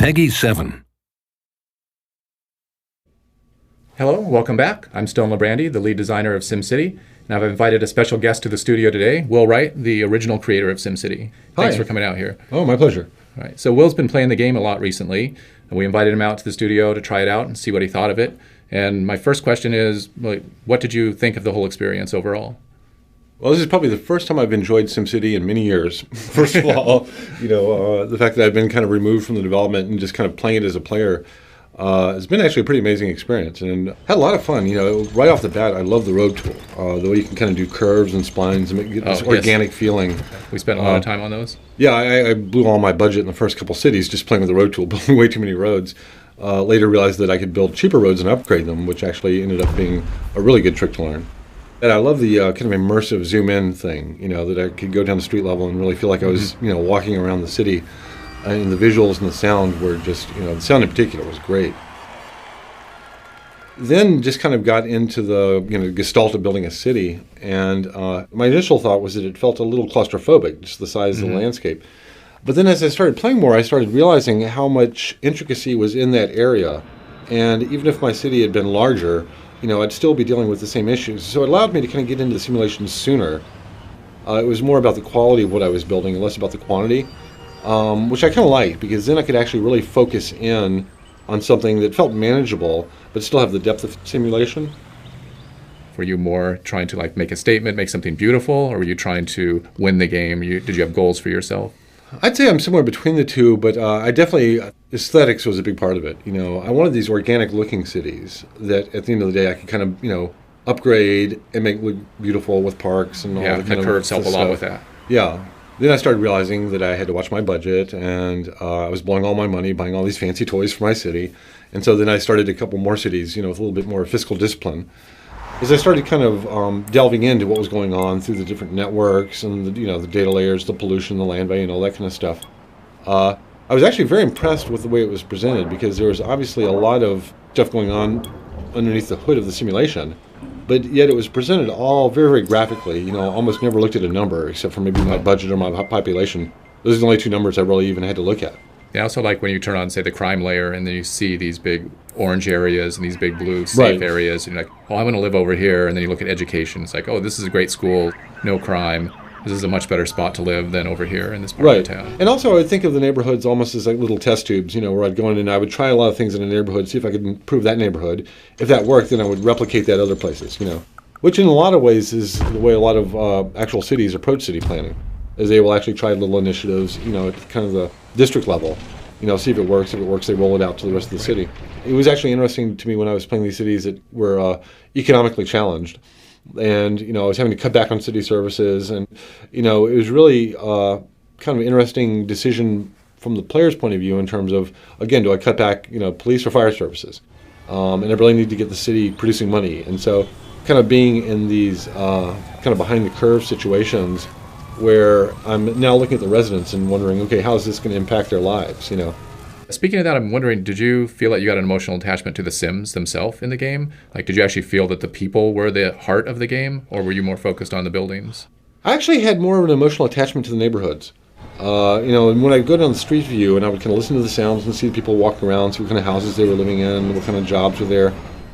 Peggy 7. Hello, welcome back. I'm Stone LeBrandy, the lead designer of SimCity, and I've invited a special guest to the studio today, Will Wright, the original creator of SimCity. Thanks for coming out here. Oh, my pleasure. All right, so Will's been playing the game a lot recently, and we invited him out to the studio to try it out and see what he thought of it. And my first question is, what did you think of the whole experience overall? Well, this is probably the first time I've enjoyed SimCity in many years. First of all, the fact that I've been kind of removed from the development and just kind of playing it as a player has been actually a pretty amazing experience, and had a lot of fun. Right off the bat, I love the road tool, the way you can kind of do curves and splines and get this organic feeling. We spent a lot of time on those. Yeah, I blew all my budget in the first couple cities just playing with the road tool, building way too many roads. Later realized that I could build cheaper roads and upgrade them, which actually ended up being a really good trick to learn. And I love the kind of immersive zoom-in thing, that I could go down the street level and really feel like I was, walking around the city. And the visuals and the sound were just, the sound in particular was great. Then just kind of got into the, gestalt of building a city. And my initial thought was that it felt a little claustrophobic, just the size of the landscape. But then as I started playing more, I started realizing how much intricacy was in that area. And even if my city had been larger, I'd still be dealing with the same issues. So it allowed me to kind of get into the simulations sooner. It was more about the quality of what I was building and less about the quantity. Which I kind of liked, because then I could actually really focus in on something that felt manageable, but still have the depth of simulation. Were you more trying to make a statement, make something beautiful, or were you trying to win the game? Did you have goals for yourself? I'd say I'm somewhere between the two, but I definitely, aesthetics was a big part of it. I wanted these organic looking cities that at the end of the day I could kind of, upgrade and make look beautiful with parks and all the kind of curves help a lot with that. Yeah. Then I started realizing that I had to watch my budget, and I was blowing all my money buying all these fancy toys for my city. And so then I started a couple more cities, with a little bit more fiscal discipline. As I started kind of delving into what was going on through the different networks and the data layers, the pollution, the land value, and all that kind of stuff, I was actually very impressed with the way it was presented, because there was obviously a lot of stuff going on underneath the hood of the simulation. But yet it was presented all very, very graphically. Almost never looked at a number except for maybe my budget or my population. Those are the only two numbers I really even had to look at. I also like when you turn on, say, the crime layer, and then you see these big orange areas and these big blue safe areas. And you're like, oh, I want to live over here. And then you look at education. It's like, oh, this is a great school, no crime. This is a much better spot to live than over here in this part of town. And also I would think of the neighborhoods almost as like little test tubes, where I'd go in and I would try a lot of things in a neighborhood, see if I could improve that neighborhood. If that worked, then I would replicate that other places, Which in a lot of ways is the way a lot of actual cities approach city planning, is they will actually try little initiatives, at kind of the district level, see if it works. If it works, they roll it out to the rest of the city. It was actually interesting to me when I was playing these cities that were economically challenged. And, I was having to cut back on city services. And, it was really kind of an interesting decision from the player's point of view in terms of, again, do I cut back, police or fire services? And I really need to get the city producing money. And so kind of being in these kind of behind the curve situations where I'm now looking at the residents and wondering, okay, how is this going to impact their lives, Speaking of that, I'm wondering, did you feel that you got an emotional attachment to the Sims themselves in the game? Did you actually feel that the people were the heart of the game, or were you more focused on the buildings? I actually had more of an emotional attachment to the neighborhoods. And when I go down the street view and I would kind of listen to the sounds and see the people walking around, see what kind of houses they were living in, what kind of jobs were there,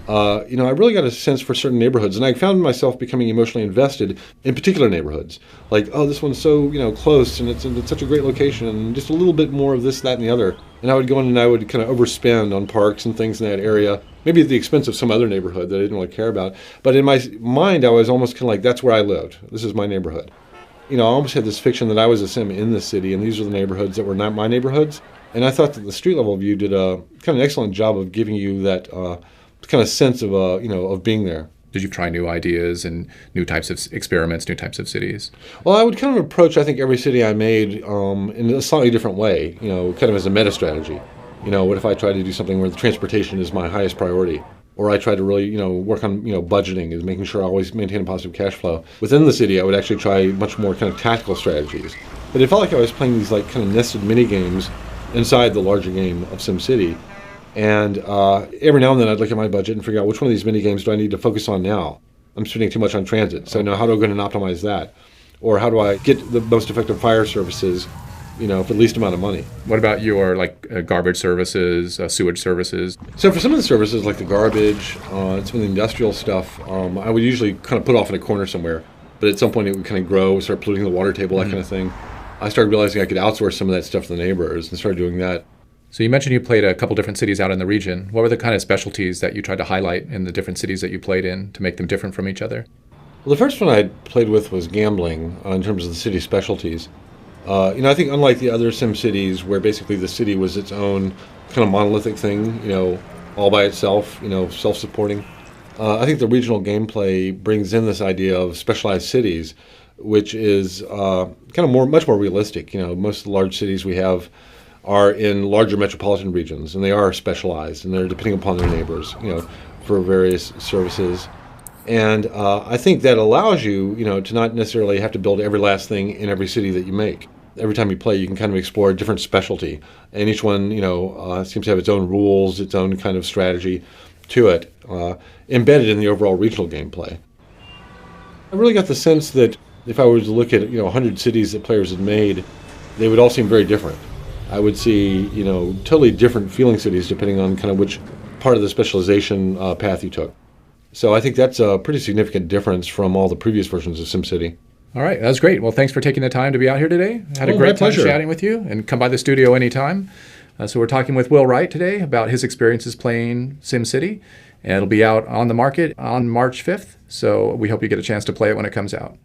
I really got a sense for certain neighborhoods, and I found myself becoming emotionally invested in particular neighborhoods. Like, oh, this one's so, close, and it's such a great location, and just a little bit more of this, that, and the other. And I would go in and I would kind of overspend on parks and things in that area, maybe at the expense of some other neighborhood that I didn't really care about. But in my mind, I was almost kind of like, that's where I lived. This is my neighborhood. I almost had this fiction that I was a sim in the city, and these were the neighborhoods that were not my neighborhoods. And I thought that the street level view did a kind of excellent job of giving you that kind of sense of of being there. Did you try new ideas and new types of experiments, new types of cities? Well, I would kind of approach, I think, every city I made in a slightly different way, kind of as a meta strategy. What if I try to do something where the transportation is my highest priority? Or I try to really, work on, budgeting and making sure I always maintain a positive cash flow. Within the city, I would actually try much more kind of tactical strategies. But it felt like I was playing these kind of nested mini games inside the larger game of SimCity. And every now and then I'd look at my budget and figure out which one of these mini games do I need to focus on now. I'm spending too much on transit, so now how do I go and optimize that? Or how do I get the most effective fire services for the least amount of money. What about your garbage services, sewage services? So for some of the services, like the garbage, and some of the industrial stuff, I would usually kind of put off in a corner somewhere. But at some point it would kind of grow, start polluting the water table, that kind of thing. I started realizing I could outsource some of that stuff to the neighbors and started doing that. So you mentioned you played a couple different cities out in the region. What were the kind of specialties that you tried to highlight in the different cities that you played in to make them different from each other? Well, the first one I played with was gambling in terms of the city specialties. I think unlike the other Sim cities where basically the city was its own kind of monolithic thing, all by itself, self-supporting, I think the regional gameplay brings in this idea of specialized cities, which is much more realistic. Most of the large cities we have are in larger metropolitan regions, and they are specialized, and they're depending upon their neighbors, for various services. And I think that allows you, to not necessarily have to build every last thing in every city that you make. Every time you play, you can kind of explore a different specialty, and each one, seems to have its own rules, its own kind of strategy to it, embedded in the overall regional gameplay. I really got the sense that if I were to look at 100 cities that players had made, they would all seem very different. I would see totally different feeling cities depending on kind of which part of the specialization path you took. So I think that's a pretty significant difference from all the previous versions of SimCity. All right, that was great. Well, thanks for taking the time to be out here today. Had a great time chatting with you, and come by the studio anytime. So we're talking with Will Wright today about his experiences playing SimCity, and it'll be out on the market on March 5th. So we hope you get a chance to play it when it comes out.